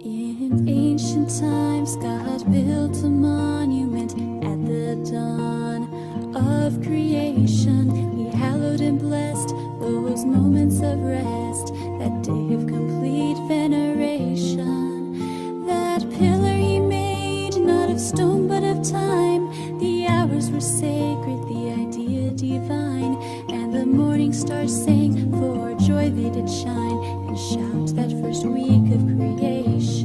In ancient times, God built a monument at the dawn of creation. He hallowed and blessed those moments of rest, that day of complete veneration. That pillar He made, not of stone but of time. The hours were sacred, the idea divine, and the morning stars sang, for joy they did shine and shout that first week of creation.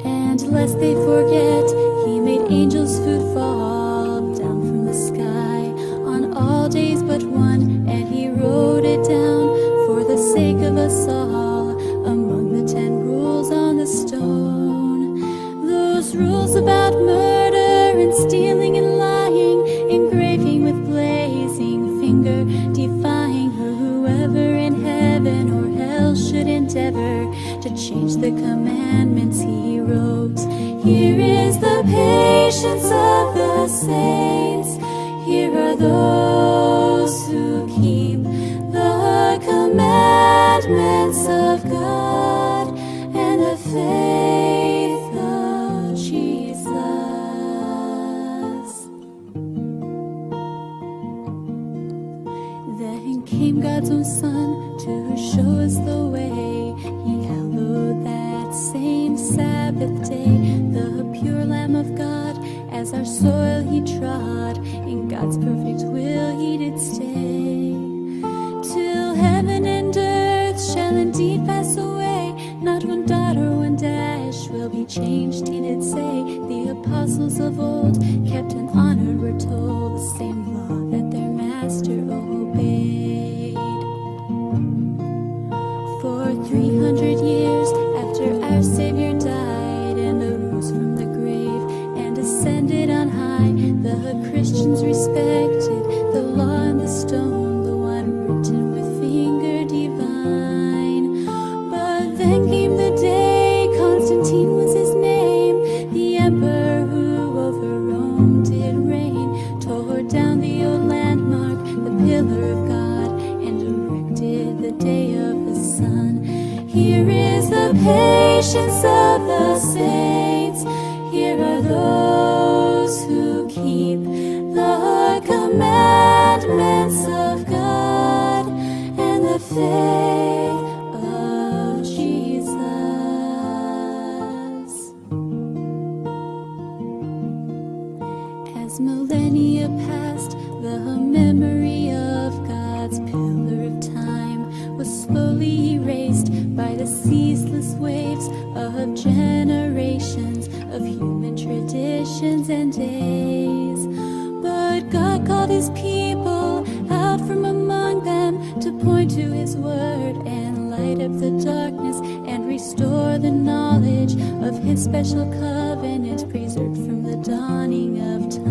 And lest they forget, He made angels' food fall down from the sky on all days but one, and He wrote it down for the sake of us all among the 10 rules on the stone. Those rules about murder and stealing and lying, engraving with blazing finger, defying whoever in heaven or hell should endeavor to change the commandments He wrote. Here is the patience of the saints. Here are those who keep the commandments of God and the faith of Jesus. Then came God's own Son to show us the way. He hallowed that same Sabbath day, the pure Lamb of God, as our soil He trod. In God's perfect will He did stay, till heaven and earth shall indeed pass away. Not one dot or one dash will be changed, He did say. The apostles of old kept in honor, we're told, the same law that their master obeyed. For 300 years after our Savior died and arose from the grave and ascended on high, the Christians respected the law and the stone, the one written with finger divine. But then came the day, Constantine was his name, the emperor who over Rome did reign, tore down the old landmark, the pillar of God, and erected the day of the sun. Here is the patience of the saints. Here are those who keep the commandments of God and the faith of Jesus. As millennia passed, the memory of God's pillar of time was slowly erased by the ceaseless waves of generations of human traditions and days. But God called His people out from among them to point to His word and light up the darkness and restore the knowledge of His special covenant preserved from the dawning of time.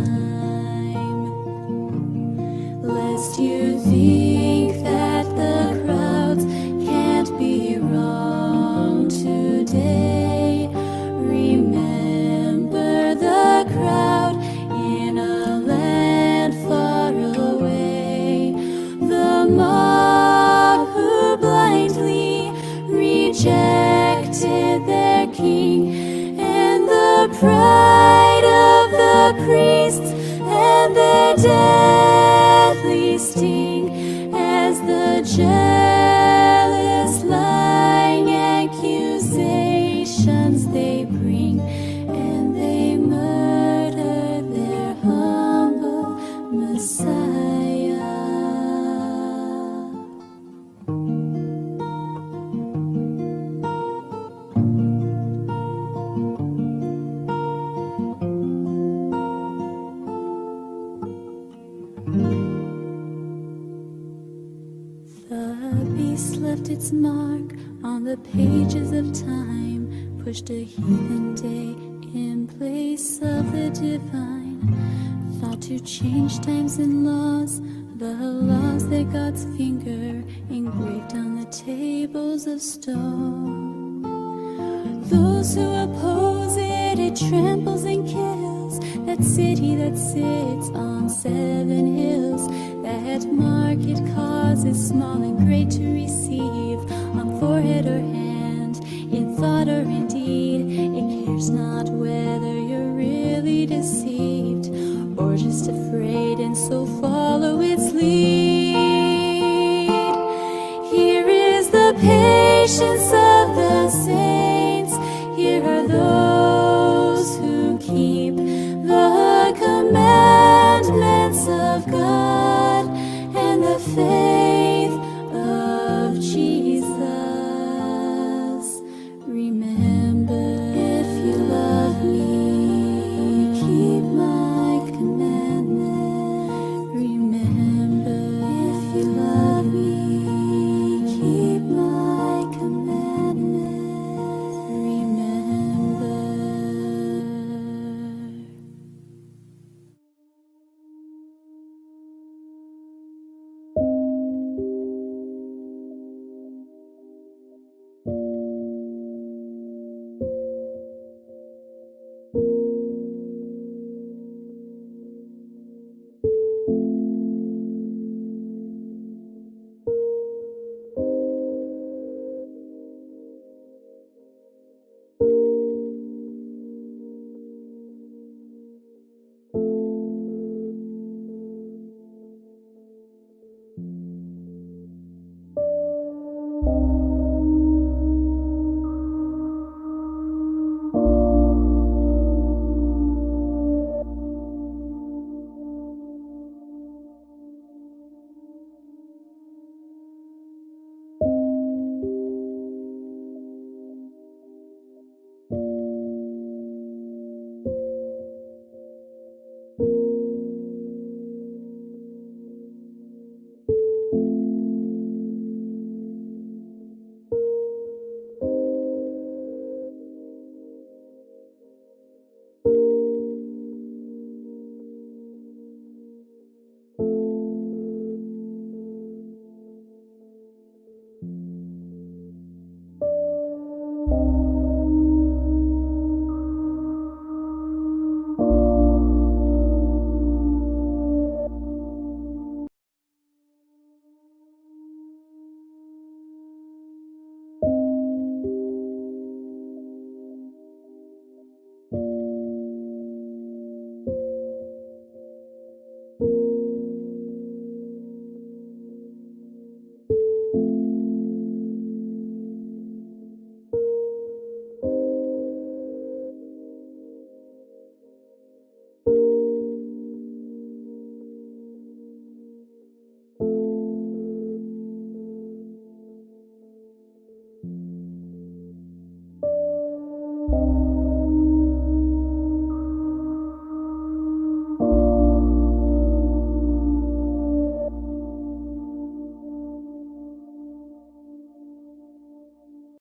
Lest you think that the crowds can't be wrong today, remember the crowd in a land far away, the mob who blindly rejected their king, and the pride of the priests and their deadly sting, as the jealous lying accusations they bring, and they murder their humble Messiah. The beast left its mark on the pages of time, pushed a heathen day in place of the divine, thought to change times and laws, the laws that God's finger engraved on the tables of stone. Those who oppose it, it tramples and kills. That city that sits on 7 hills, that mark it causes small and great to receive on forehead or hand. thought or in deed. It cares not whether you're really deceived or just afraid, and so follow its lead. Here is the patience